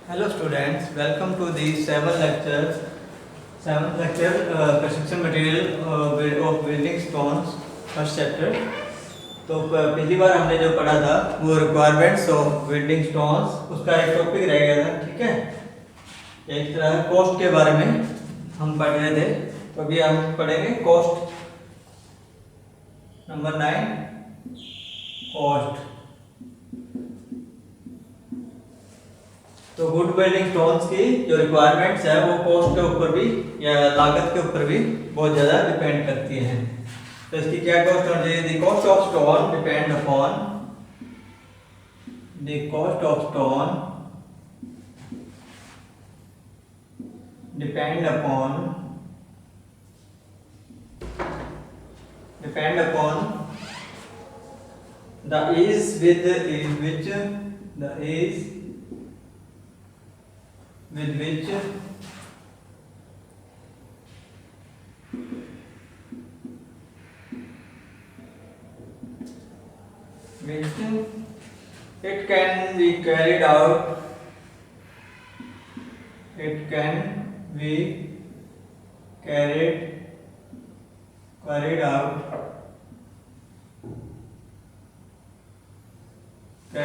Hello students, welcome to the seventh lecture construction material of building stones first chapter. तो पिछली बार हमने जो पढ़ा था वो रिक्वायरमेंट्स ऑफ बिल्डिंग स्टोन्स उसका एक टॉपिक रह गया था, ठीक है। एक तरह कॉस्ट के बारे में हम पढ़ रहे थे, तो अभी हम पढ़ेंगे कॉस्ट नंबर 9 कॉस्ट। तो गुड बिल्डिंग स्टोन्स की जो रिक्वायरमेंट्स है वो कॉस्ट के ऊपर भी या लागत के ऊपर भी बहुत ज़्यादा डिपेंड करती हैं। तो इसकी क्या कॉस्ट होनी चाहिए? The cost of stone depend upon the cost of stone depend upon the ease with which it can be carried out. It can be carried out the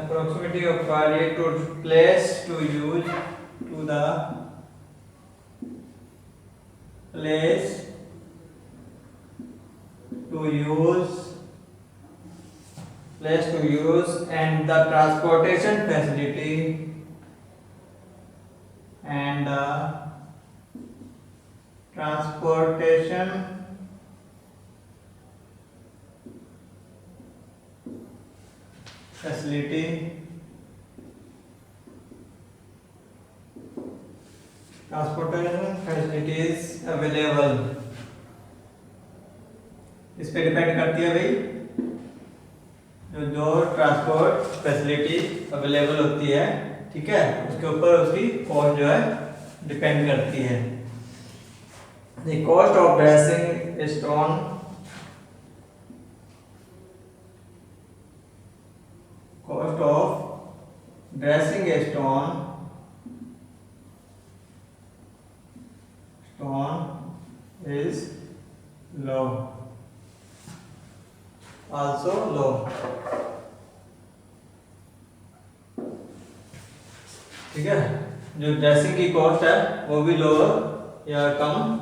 proximity of quarry, to place to use to the place to use and the transportation facility facilities available। इस पे depend करती है भाई, जो transport facility available होती है, ठीक है, उसके ऊपर उसकी कॉस्ट जो है डिपेंड करती है। The cost of dressing stone is low, also low, ठीक है। जो ड्रेसिंग की कॉस्ट है वो भी लो या कम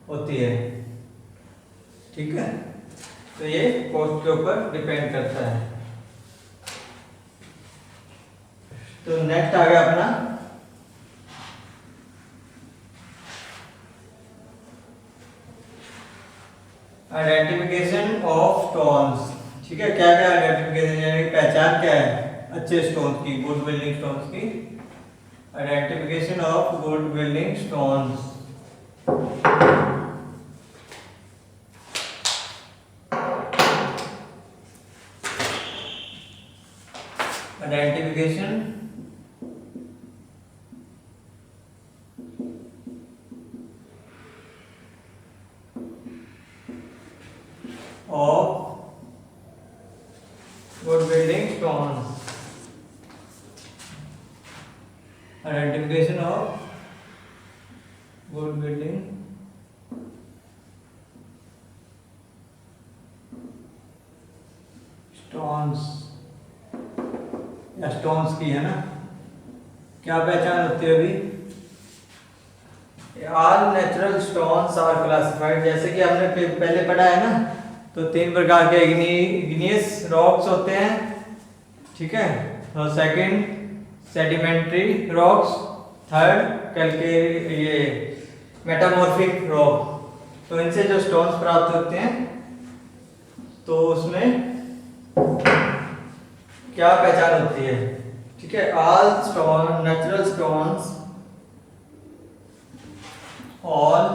होती है, ठीक है। तो ये कॉस्ट के ऊपर डिपेंड करता है। तो नेक्स्ट आ गया अपना आइडेंटिफिकेशन ऑफ स्टोन्स, ठीक है। क्या क्या आइडेंटिफिकेशन यानी पहचान क्या है अच्छे स्टोन्स की, गुड बिल्डिंग स्टोन्स की। Identification of good building stones. Identification of good building stones। Identification of good building stones या stones की है ना, क्या पहचान होती है अभी? All natural stones are classified, जैसे कि हमने पहले पढ़ा है ना, तो 3 प्रकार के इग्नियस रॉक्स होते हैं, ठीक है। और सेकंड सेडिमेंट्री रॉक्स, थर्ड ये मेटामॉर्फिक रॉक। तो इनसे जो स्टोन्स प्राप्त होते हैं तो उसमें क्या पहचान होती है, ठीक है। All stone natural stones, all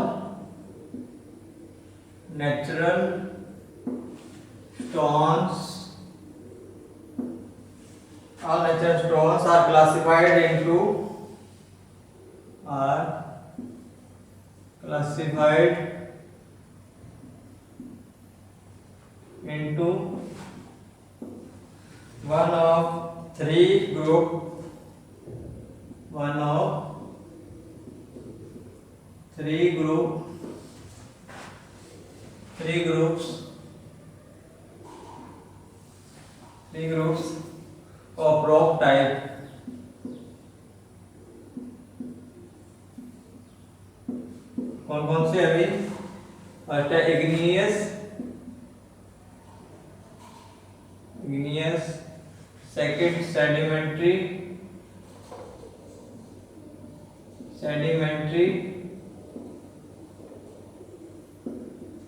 natural stones all natural stones are classified into one of three groups of rock type. कौन कौन से अभी फर्स्ट है igneous, second sedimentary,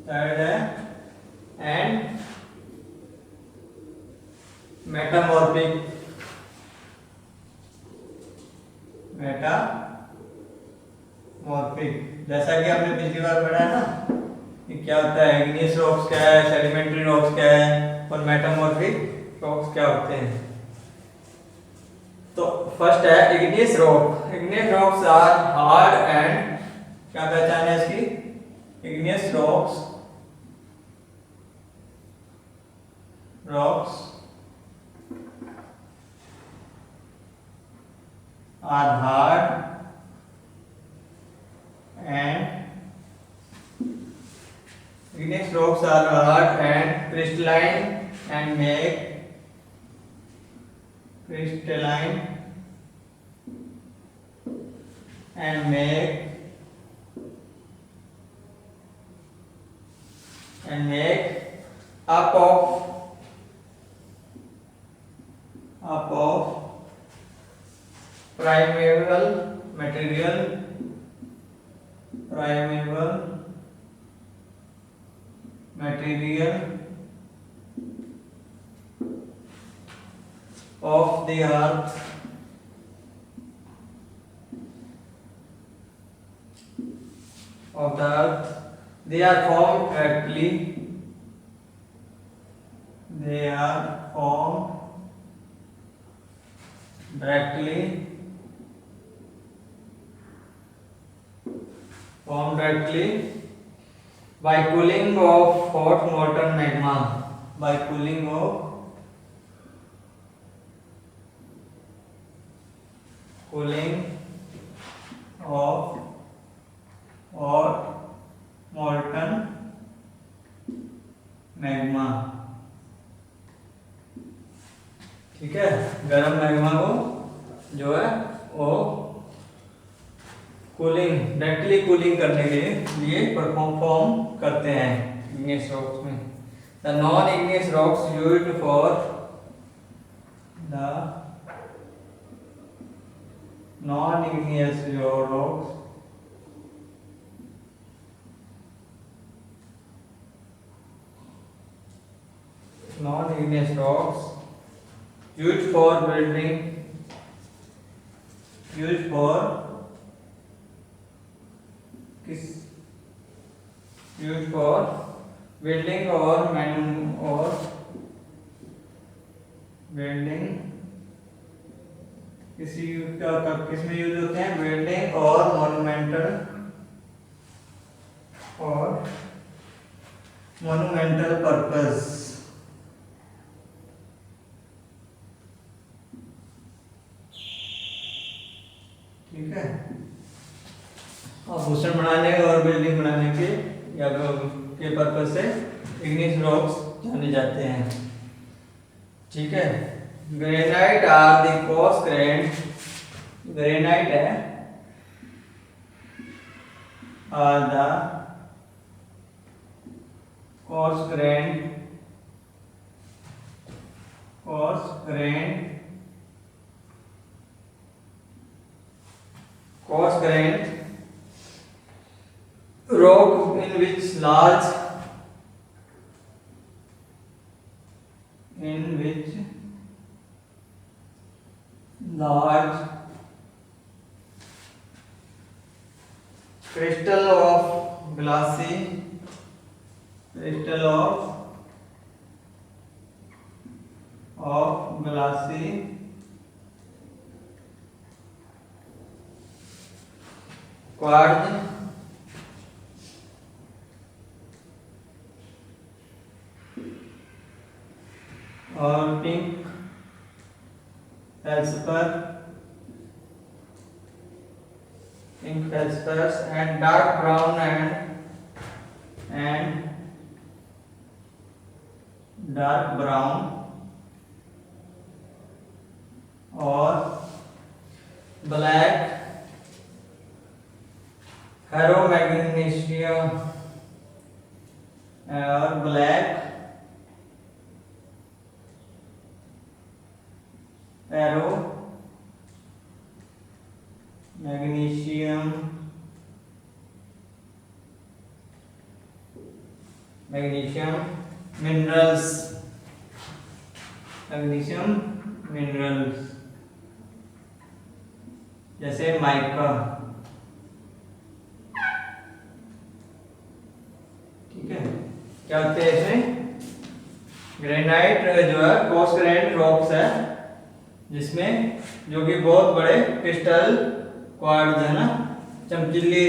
third है and metamorphic, जैसा कि आपने पिछली बार पढ़ा है ना कि क्या होता है igneous rocks क्या है, sedimentary rocks क्या है और metamorphic rocks क्या होते हैं। तो फर्स्ट है igneous rock। igneous rocks are hard and क्या पहचान है इसकी, igneous rocks are hard and igneous rocks are hard and crystalline and make up of primeval material of the earth they are formed directly by cooling of hot molten magma, by cooling of hot molten magma. ठीक है, गर्म magma को जो है वो directly cooling करने के लिए परफॉर्म करते हैं igneous rocks में। The non-igneous rocks used for the non-igneous rocks used for building or किसमें यूज होते हैं, बिल्डिंग और मोन्यूमेंटल पर्पस। ठीक है, आभूषण बनाने और बिल्डिंग बनाने के या के पर्पस से igneous rocks जाने जाते हैं। ठीक है, granite are the coarse grained, granite है are the coarse grained rock in which large crystal of glassy crystal of glassy quartz और pink feldspars and dark brown and dark brown और black ferromagnesia और black magnesium minerals जैसे mica. ठीक है, क्या होते हैं इसमें? ग्रेनाइट जो है कोर्स ग्रेन्ड रॉक्स है जिसमें जो कि बहुत बड़े क्रिस्टल क्वार्ट्ज है ना, चमकीले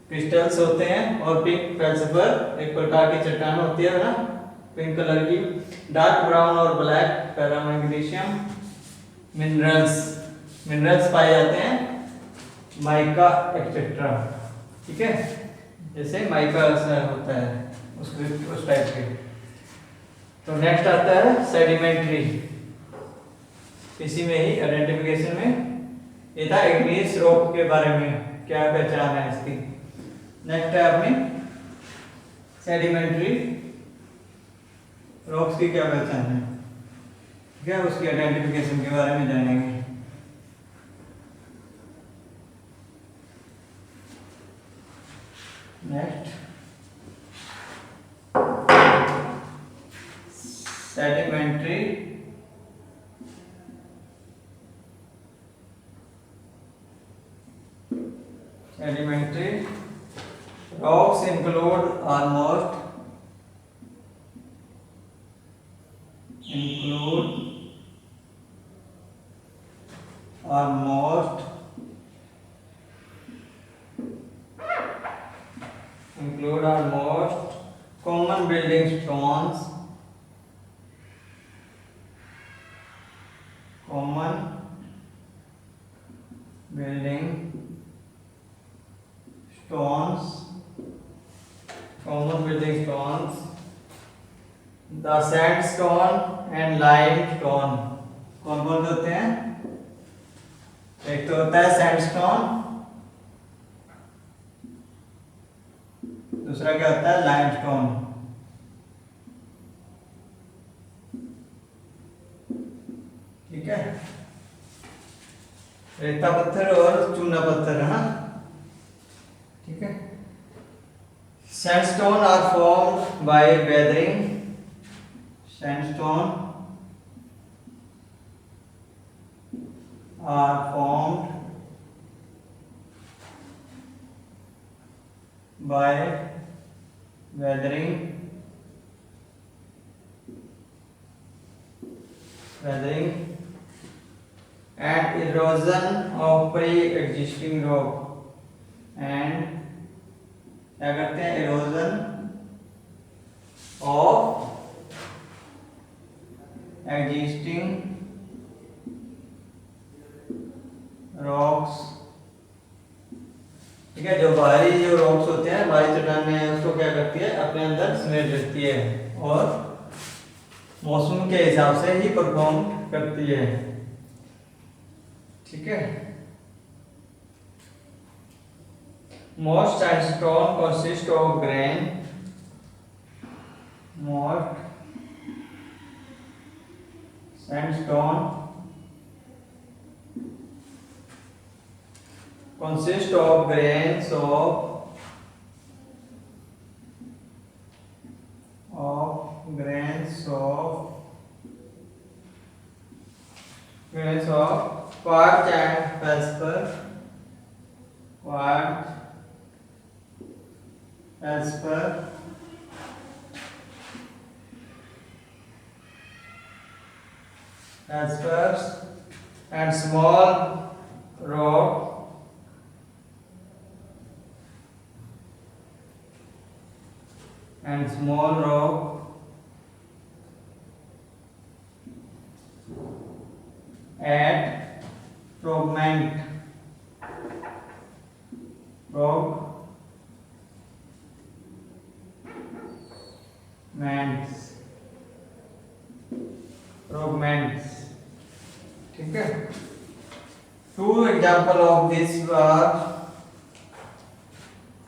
क्रिस्टल्स होते हैं। और पिंक फेल्सपर एक प्रकार की चट्टान होती है ना, पिंक कलर की। डार्क ब्राउन और ब्लैक पैरामैग्नीशियम मिनरल्स पाए जाते हैं, माइका एक्सेट्रा। ठीक है, जैसे माइका होता है उस टाइप के। तो नेक्स्ट आता है सेडिमेंट्री। इसी में ही आइडेंटिफिकेशन में ये था इग्नियस रॉक के बारे में, क्या पहचान है इसकी। नेक्स्ट है अपनी सेडिमेंट्री रॉक्स की क्या पहचान है, क्या उसकी आइडेंटिफिकेशन के बारे में जानेंगे। Next sedimentary rocks include almost common building stones, the sandstone and limestone। कौन कौन से होते हैं? एक तो होता है सैंडस्टोन, दूसरा क्या होता है? लाइमस्टोन। ठीक है, रेता पत्थर और चूना पत्थर है ना। ठीक है, sandstone are formed by weathering. Sandstone are formed by weathering and erosion of pre-existing rock। and क्या करते हैं? erosion of existing rocks। ठीक है, जो बाहरी जो रॉक्स होते हैं, बाहरी चट्टानें हैं, उसको क्या करती है? अपने अंदर समेट लेती है और मौसम के हिसाब से ही परफॉर्म करती है। ठीक है, most sandstone consist of grain. Sandstone consist of grains of quartz and feldspar icebergs and small rock and small rock at fragments fragments ठीक है two example of this are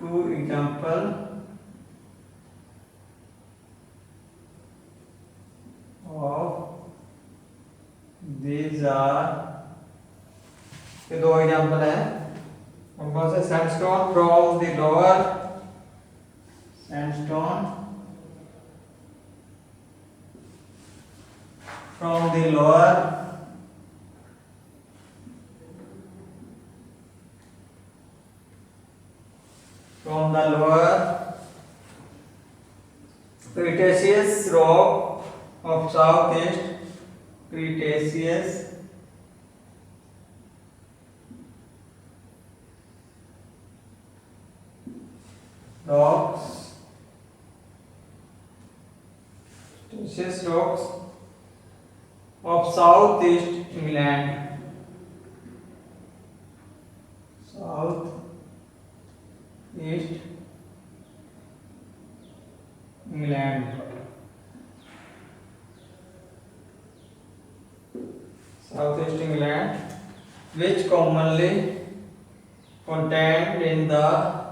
two example of these are ये दो example है कौन से sandstone from the lower sandstone from the lower Cretaceous rock of Southeast Cretaceous rocks of Southeast England Southeast England which commonly contained in the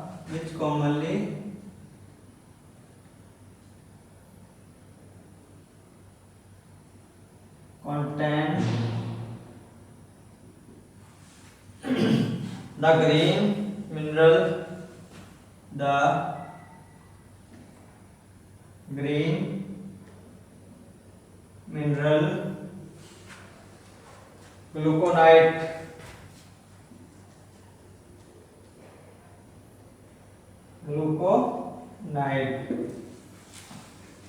contain the green mineral gluconite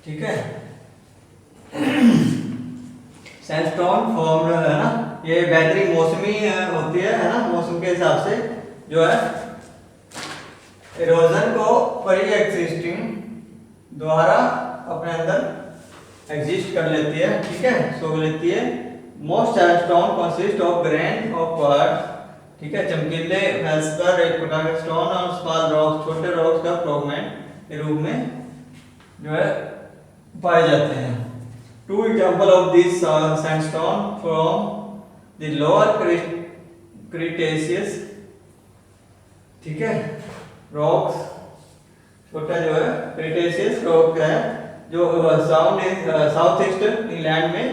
ठीक है sandstone form है ना ये बेहतरीन मौसमी होती है ना मौसम के हिसाब से जो है इरोजन को प्री एक्सिस्टिंग द्वारा अपने अंदर एग्जिस्ट कर लेती है ठीक है सो लेती है most sandstone consist of grain of quartz ठीक है चमकीले फेल्सपर एक प्रकार का स्टोन और स्मॉल रॉक्स छोटे रॉक्स का फ्रैगमेंट के रूप में जो है पाए जाते हैं two example of this sandstone from the lower Cretaceous ठीक है rocks छोटा जो है Cretaceous rock है जो साउथ ईस्ट इंग्लैंड में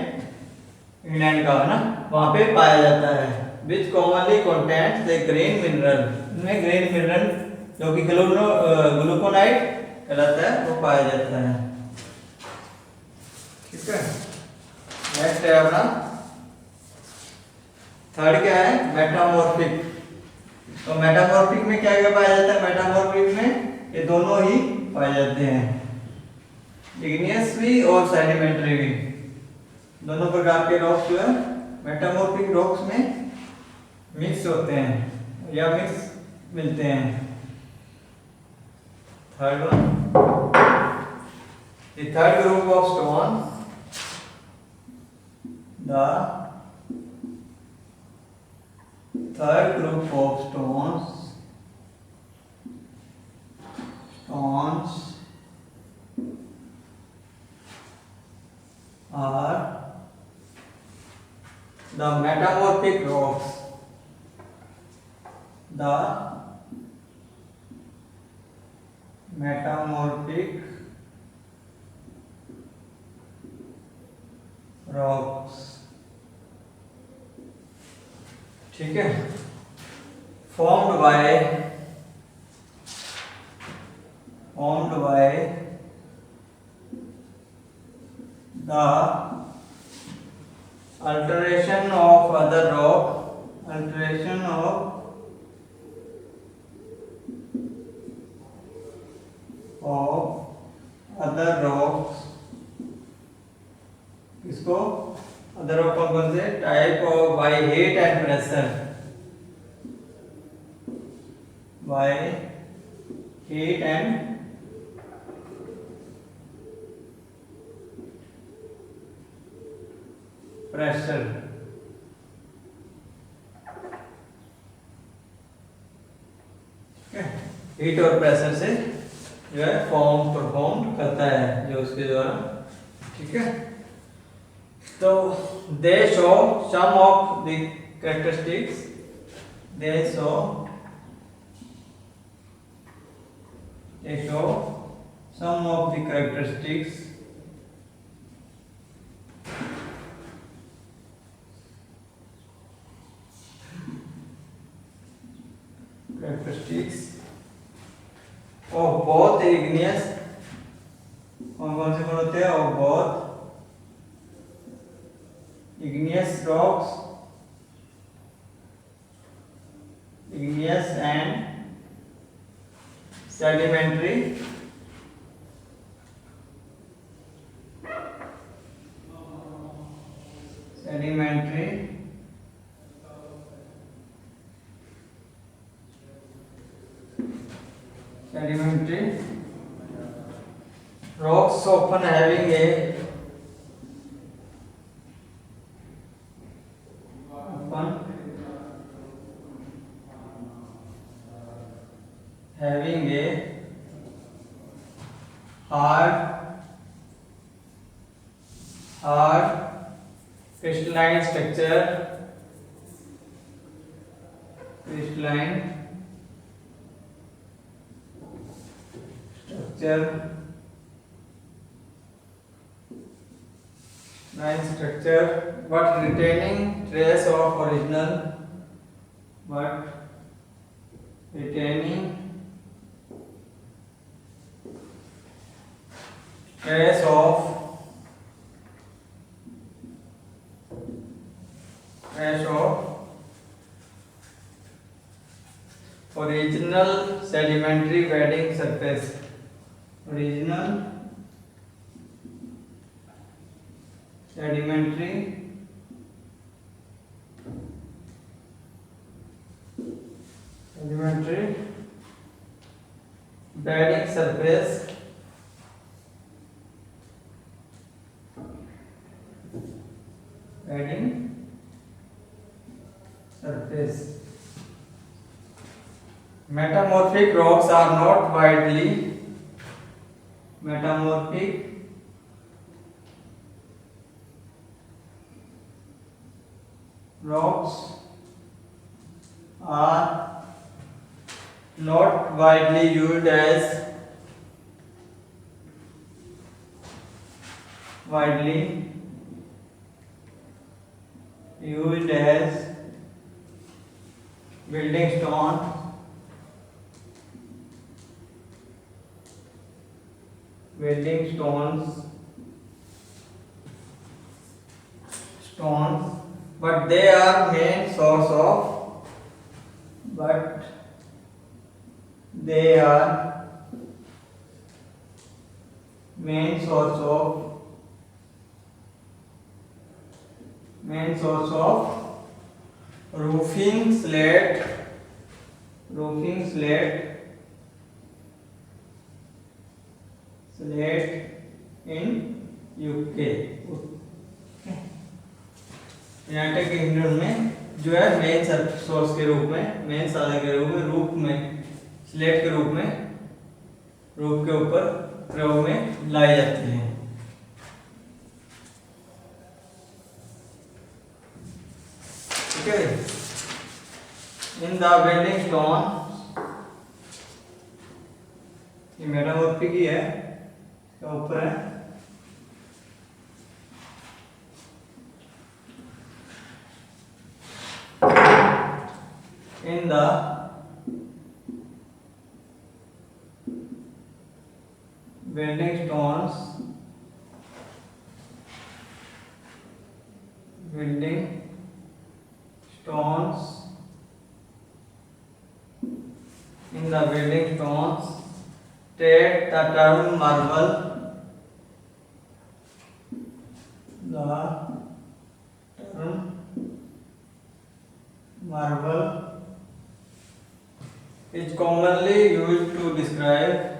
इंग्लैंड का है ना वहाँ पे पाया जाता है which commonly contains the green mineral इनमें ग्रीन मिनरल जो कि ग्लूकोनाइट कहलाता है वो पाया जाता है ठीक है नेक्स्ट है अपना थर्ड क्या है मेटामॉर्फिक तो मेटामॉर्फिक में क्या क्या पाया जाता है मेटामॉर्फिक में ये दोनों ही पाए जाते हैं इग्नियस भी और सेडिमेंट्री भी दोनों प्रकार के रॉक्स जो है मेटामॉर्फिक रॉक्स में मिक्स होते हैं या मिक्स मिलते हैं third one the third group of stones the third group of stones are the metamorphic rocks the metamorphic rocks ठीक है formed by the alteration of other rocks इसको अदर रॉक कौन कौन से? Type of by heat and pressure, by heat and pressure. Heat और pressure से जो है फॉर्म परफॉर्म करता है जो उसके द्वारा, ठीक है। तो they show some of the characteristics, they show some of the characteristics of both igneous, कौन से गुण होते हैं? of both igneous rocks, igneous and sedimentary rocks often having a hard crystalline structure, but retaining trace of original, trace of original sedimentary bedding surface, original sedimentary bedding surface, Metamorphic rocks are not widely used as building stone, but they are main source of roofing slate in UK, United kingdom में जो है main source के रूप में, main साधन के रूप में, रूप में स्लेट के रूप में, रूप के ऊपर प्रयोग में लाई जाती है। ठीक है, इन द बिल्डिंग स्टोन, ये मेटामॉर्फिक ही है, इसका ऊपर है, in the building stones take the term marble, Marble is commonly used to describe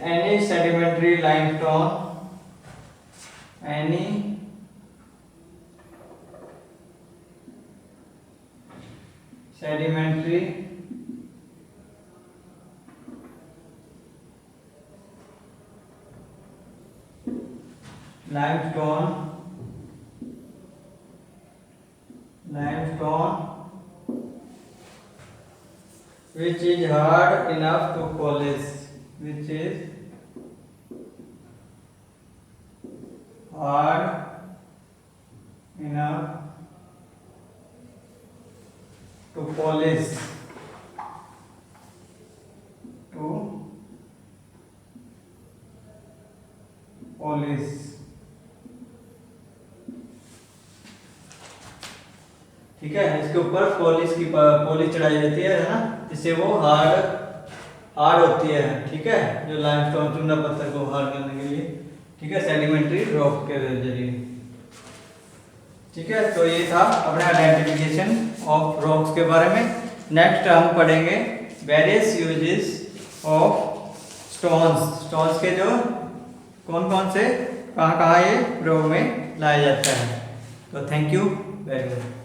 any sedimentary limestone, any sedimentary limestone which is hard enough to polish, which is hard enough to polish, ठीक है। इसके ऊपर polish चढ़ाई जाती है ना, जिससे वो हार्ड होती है, ठीक है, जो लाइमस्टोन चूना पत्थर को हार्ड करने के लिए, ठीक है, सेडिमेंट्री रॉक के जरिए, ठीक है। तो ये था अपने आइडेंटिफिकेशन ऑफ रॉक्स के बारे में। नेक्स्ट हम पढ़ेंगे वेरियस यूजेस ऑफ स्टोन्स के जो कौन कौन से कहाँ कहाँ ये प्रयोग में लाया जाता है। तो थैंक यू वेरी मच।